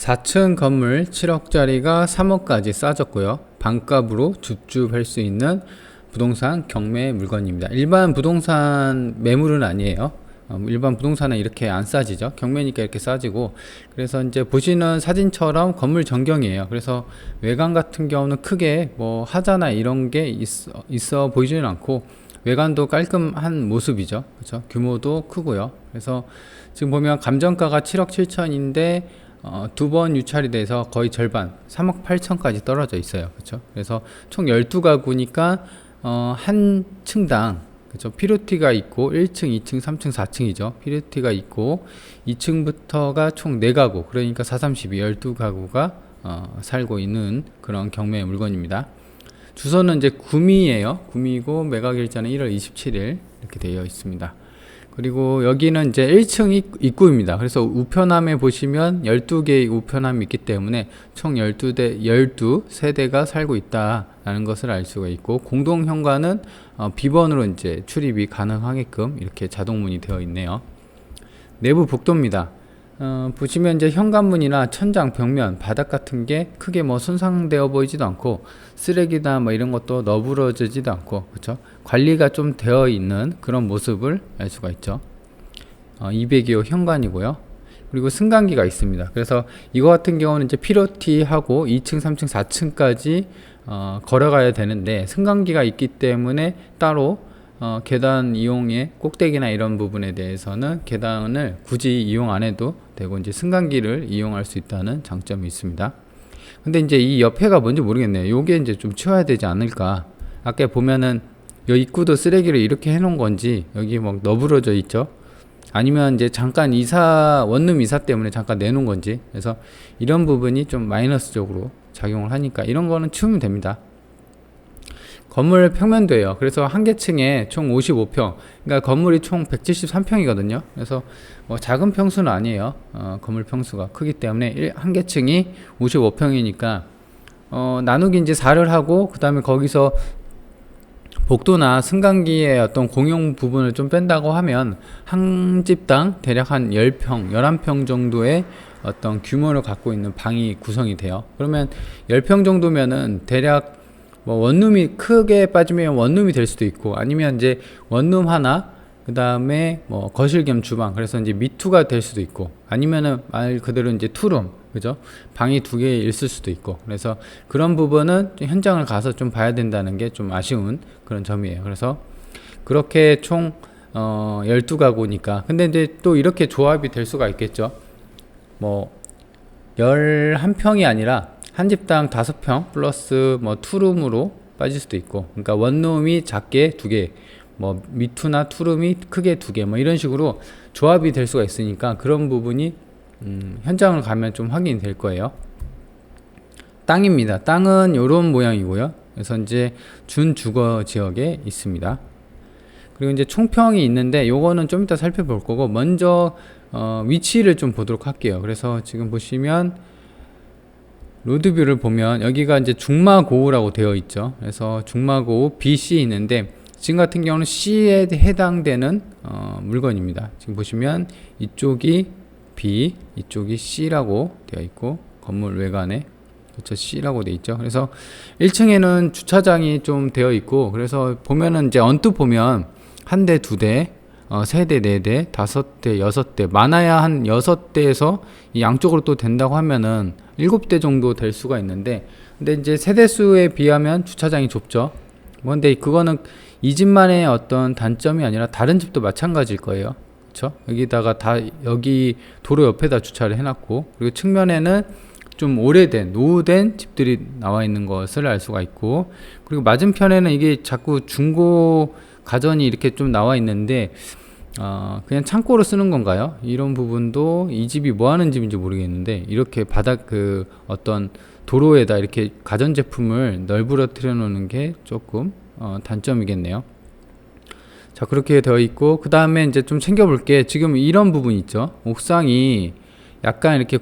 4층 건물 7억짜리가 3억까지 싸졌고요. 반값으로 줍줍할 수 있는 부동산 경매 물건입니다. 일반 부동산 매물은 아니에요. 일반 부동산은 이렇게 안 싸지죠. 경매니까 이렇게 싸지고, 그래서 이제 보시는 사진처럼 건물 전경이에요. 그래서 외관 같은 경우는 크게 뭐 하자나 이런 게 있어 보이지는 않고, 외관도 깔끔한 모습이죠. 그렇죠? 규모도 크고요. 그래서 지금 보면 감정가가 7억 7천인데 두 번 유찰이 돼서 거의 절반 3억 8천까지 떨어져 있어요. 그렇죠? 그래서 총 12가구니까 한 층당, 그렇죠? 피로티가 있고 1층, 2층, 3층, 4층이죠. 피로티가 있고 2층부터가 총 4가구, 그러니까 4, 32, 12가구가 살고 있는 그런 경매 물건입니다. 주소는 이제 구미예요. 구미고 매각일자는 1월 27일 이렇게 되어 있습니다. 그리고 여기는 이제 1층 입구입니다. 그래서 우편함에 보시면 12개의 우편함이 있기 때문에 총 12세대가 살고 있다라는 것을 알 수가 있고, 공동 현관은 비번으로 이제 출입이 가능하게끔 이렇게 자동문이 되어 있네요. 내부 복도입니다. 보시면 이제 현관문이나 천장, 벽면, 바닥 같은 게 크게 뭐 손상되어 보이지도 않고, 쓰레기나 뭐 이런 것도 너부러지지도 않고, 그렇죠? 관리가 좀 되어 있는 그런 모습을 알 수가 있죠. 202호 현관이고요. 그리고 승강기가 있습니다. 그래서 이거 같은 경우는 이제 피로티하고 2층, 3층, 4층까지 걸어가야 되는데, 승강기가 있기 때문에 따로 계단 이용의 꼭대기나 이런 부분에 대해서는 계단을 굳이 이용 안 해도 되고, 이제 승강기를 이용할 수 있다는 장점이 있습니다. 근데 이제 이 옆에가 뭔지 모르겠네요. 요게 이제 좀 치워야 되지 않을까. 아까 보면은 요 입구도 쓰레기를 이렇게 해 놓은 건지, 여기 막 너부러져 있죠. 아니면 이제 잠깐 원룸 이사 때문에 잠깐 내놓은 건지, 그래서 이런 부분이 좀 마이너스적으로 작용을 하니까 이런 거는 치우면 됩니다. 건물 평면도예요. 그래서 한 개 층에 총 55평, 그러니까 건물이 총 173평이거든요. 그래서 뭐 작은 평수는 아니에요. 건물 평수가 크기 때문에 한 개 층이 55평이니까 나누기 이제 4를 하고, 그 다음에 거기서 복도나 승강기의 어떤 공용 부분을 좀 뺀다고 하면 한 집당 대략 한 10평, 11평 정도의 어떤 규모를 갖고 있는 방이 구성이 돼요. 그러면 10평 정도면은 대략 뭐 원룸이 크게 빠지면 원룸이 될 수도 있고, 아니면 이제 원룸 하나, 그 다음에 뭐 거실 겸 주방, 그래서 이제 미투가 될 수도 있고, 아니면은 말 그대로 이제 투룸, 그죠? 방이 2개 있을 수도 있고, 그래서 그런 부분은 현장을 가서 좀 봐야 된다는 게 좀 아쉬운 그런 점이에요. 그래서 그렇게 총 12가구니까, 근데 이제 또 이렇게 조합이 될 수가 있겠죠. 뭐 11평이 아니라 한 집당 5평 플러스 뭐 투룸으로 빠질 수도 있고, 그러니까 원룸이 작게 2개, 뭐 미투나 투룸이 크게 2개, 뭐 이런 식으로 조합이 될 수가 있으니까 그런 부분이 현장을 가면 좀 확인이 될 거예요. 땅입니다. 땅은 이런 모양이고요. 그래서 이제 준주거 지역에 있습니다. 그리고 이제 총평이 있는데 요거는 좀 이따 살펴볼 거고, 먼저 위치를 좀 보도록 할게요. 그래서 지금 보시면 로드뷰를 보면 여기가 이제 중마고우라고 되어 있죠. 그래서 중마고우 BC 있는데, 지금 같은 경우는 C에 해당되는 물건입니다. 지금 보시면 이쪽이 B, 이쪽이 C라고 되어 있고, 건물 외관에 그렇죠, C라고 되어 있죠. 그래서 1층에는 주차장이 좀 되어 있고, 그래서 보면은 이제 언뜻 보면 한 대, 두 대, 세 대, 네 대, 다섯 대, 여섯 대, 많아야 한 6대에서 이 양쪽으로 또 된다고 하면은 7대 정도 될 수가 있는데, 근데 이제 세대수에 비하면 주차장이 좁죠. 근데 그거는 이 집만의 어떤 단점이 아니라 다른 집도 마찬가지일 거예요. 그렇죠? 여기다가 다 여기 도로 옆에다 주차를 해놨고, 그리고 측면에는 좀 오래된 노후된 집들이 나와 있는 것을 알 수가 있고, 그리고 맞은편에는 이게 자꾸 중고 가전이 이렇게 좀 나와 있는데 그냥 창고로 쓰는 건가요? 이런 부분도 이 집이 뭐 하는 집인지 모르겠는데, 이렇게 바닥 어떤 도로에다 이렇게 가전제품을 널브러뜨려 놓는 게 조금 단점이겠네요. 자, 그렇게 되어 있고, 그 다음에 이제 좀 챙겨볼 게 지금 이런 부분 있죠. 옥상이 약간 이렇게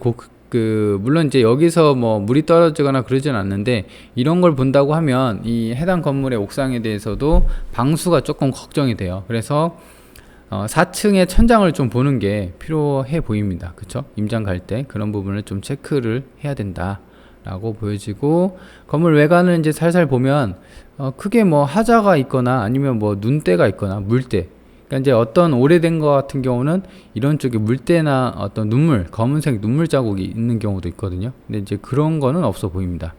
물론 이제 여기서 뭐 물이 떨어지거나 그러진 않는데, 이런 걸 본다고 하면 이 해당 건물의 옥상에 대해서도 방수가 조금 걱정이 돼요. 그래서 4층의 천장을 좀 보는 게 필요해 보입니다. 그쵸? 임장 갈 때 그런 부분을 좀 체크를 해야 된다 라고 보여지고, 건물 외관을 이제 살살 보면 크게 뭐 하자가 있거나 아니면 뭐 눈대가 있거나 물때, 그러니까 이제 어떤 오래된 거 같은 경우는 이런 쪽에 물때나 어떤 눈물, 검은색 눈물 자국이 있는 경우도 있거든요. 근데 이제 그런 거는 없어 보입니다.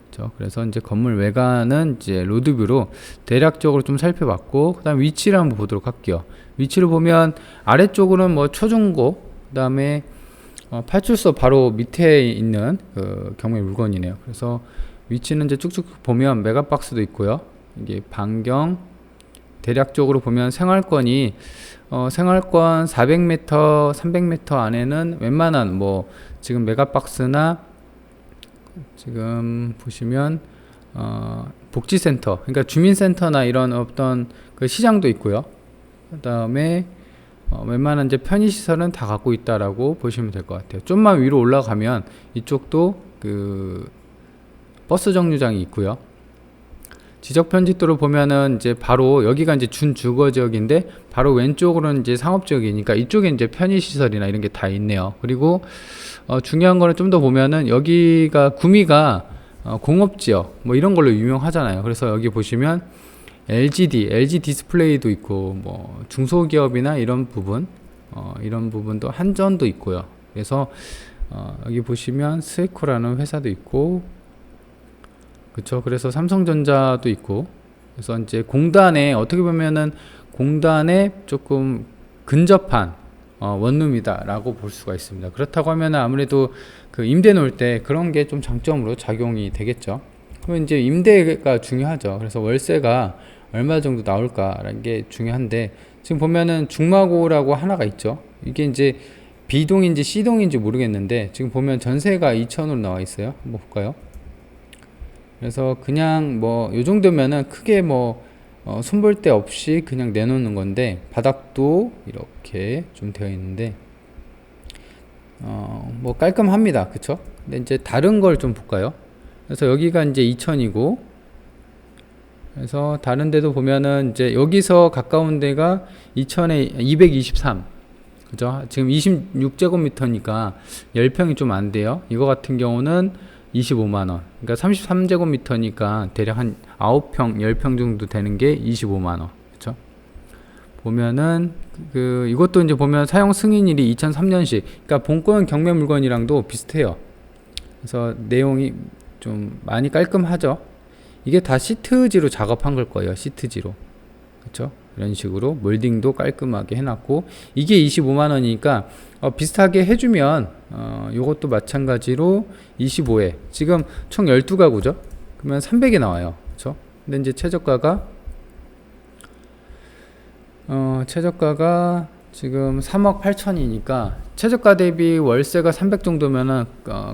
그렇죠? 그래서 이제 건물 외관은 이제 로드뷰로 대략적으로 좀 살펴봤고, 그다음 위치를 한번 보도록 할게요. 위치를 보면 아래쪽으로는 뭐 초중고, 그다음에 파출소 바로 밑에 있는 그 경매 물건이네요. 그래서 위치는 이제 쭉쭉 보면 메가박스도 있고요. 이게 반경 대략적으로 보면 생활권이 생활권 400m, 300m 안에는 웬만한 뭐 지금 메가박스나 지금 보시면 복지센터, 그러니까 주민센터나 이런 어떤 그 시장도 있고요. 그다음에 웬만한 이제 편의시설은 다 갖고 있다라고 보시면 될 것 같아요. 좀만 위로 올라가면 이쪽도 그 버스 정류장이 있고요. 지적 편집도를 보면은 이제 바로 여기가 이제 준주거 지역인데 바로 왼쪽으로는 이제 상업 지역이니까 이쪽에 이제 편의시설이나 이런 게 다 있네요. 그리고 중요한 거는 좀 더 보면은 여기가 구미가 공업 지역 뭐 이런 걸로 유명하잖아요. 그래서 여기 보시면 LG 디스플레이도 있고 뭐 중소기업이나 이런 부분 이런 부분도 한전도 있고요. 그래서 여기 보시면 스웨코라는 회사도 있고, 그쵸. 그래서 삼성전자도 있고, 그래서 이제 공단에 어떻게 보면은 공단에 조금 근접한 원룸이다 라고 볼 수가 있습니다. 그렇다고 하면 아무래도 그 임대 놓을 때 그런 게 좀 장점으로 작용이 되겠죠. 그러면 이제 임대가 중요하죠. 그래서 월세가 얼마 정도 나올까라는 게 중요한데, 지금 보면은 중마고라고 하나가 있죠. 이게 이제 B동인지 C동인지 모르겠는데 지금 보면 전세가 2천으로 나와 있어요. 한번 볼까요? 그래서 그냥 뭐 요 정도면은 크게 뭐 손볼 데 없이 그냥 내놓는 건데, 바닥도 이렇게 좀 되어 있는데 뭐 깔끔합니다. 그쵸? 근데 이제 다른 걸 좀 볼까요? 그래서 여기가 이제 2000이고, 그래서 다른 데도 보면은 이제 여기서 가까운 데가 2000에 223, 그죠? 지금 26제곱미터니까 10평이 좀 안 돼요. 이거 같은 경우는 25만원, 그러니까 33제곱미터니까 대략 한 9평, 10평 정도 되는 게 25만원. 그쵸? 보면은 이것도 이제 보면 사용 승인일이 2003년식, 그러니까 본권 경매 물건이랑도 비슷해요. 그래서 내용이 좀 많이 깔끔하죠. 이게 다 시트지로 작업한 걸 거예요. 시트지로. 그쵸? 이런 식으로 몰딩도 깔끔하게 해놨고, 이게 25만원이니까 비슷하게 해주면 요것도 마찬가지로 25에 지금 총 12가구죠. 그러면 300에 나와요. 그쵸? 근데 이제 최저가가 지금 3억 8천이니까 최저가 대비 월세가 300 정도면은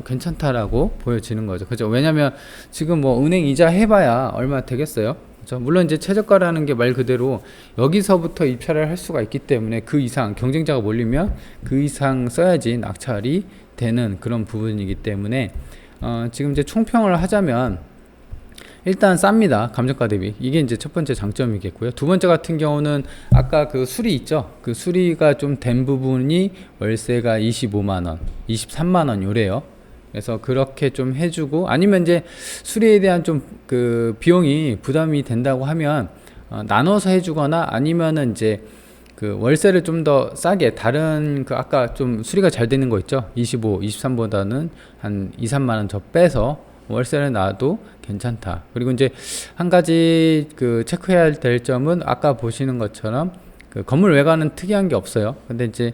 괜찮다라고 보여지는 거죠. 그죠? 왜냐면 지금 뭐 은행 이자 해봐야 얼마 되겠어요? 그죠? 물론 이제 최저가라는 게 말 그대로 여기서부터 입찰을 할 수가 있기 때문에 그 이상 경쟁자가 몰리면 그 이상 써야지 낙찰이 되는 그런 부분이기 때문에 지금 이제 총평을 하자면 일단 쌉니다. 감정가 대비. 이게 이제 첫 번째 장점이겠고요. 두 번째 같은 경우는 아까 그 수리 있죠. 그 수리가 좀 된 부분이 월세가 25만원, 23만원 요래요. 그래서 그렇게 좀 해주고, 아니면 이제 수리에 대한 좀 그 비용이 부담이 된다고 하면 나눠서 해주거나, 아니면은 이제 그 월세를 좀 더 싸게 다른 그 아까 좀 수리가 잘 되는 거 있죠. 25, 23보다는 한 2, 3만원 더 빼서 월세를 놔도 괜찮다. 그리고 이제 한 가지 그 체크해야 될 점은 아까 보시는 것처럼 그 건물 외관은 특이한 게 없어요. 근데 이제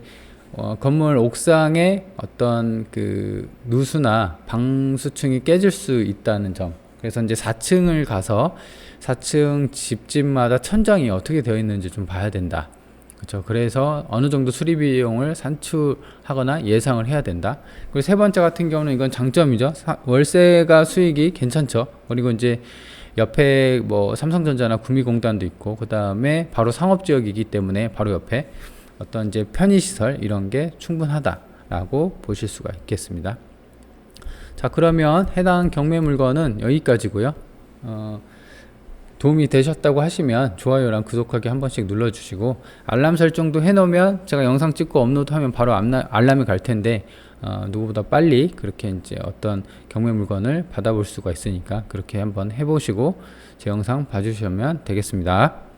건물 옥상에 어떤 그 누수나 방수층이 깨질 수 있다는 점. 그래서 이제 4층을 가서 4층 집집마다 천장이 어떻게 되어 있는지 좀 봐야 된다. 그렇죠. 그래서 어느 정도 수리 비용을 산출하거나 예상을 해야 된다. 그리고 세 번째 같은 경우는 이건 장점이죠. 월세가 수익이 괜찮죠. 그리고 이제 옆에 뭐 삼성전자나 구미공단도 있고, 그 다음에 바로 상업지역이기 때문에 바로 옆에 어떤 이제 편의시설 이런 게 충분하다라고 보실 수가 있겠습니다. 자, 그러면 해당 경매 물건은 여기까지고요. 도움이 되셨다고 하시면 좋아요랑 구독하기 한 번씩 눌러주시고 알람 설정도 해놓으면 제가 영상 찍고 업로드하면 바로 알람이 갈 텐데 누구보다 빨리 그렇게 이제 어떤 경매 물건을 받아볼 수가 있으니까 그렇게 한번 해보시고 제 영상 봐주시면 되겠습니다.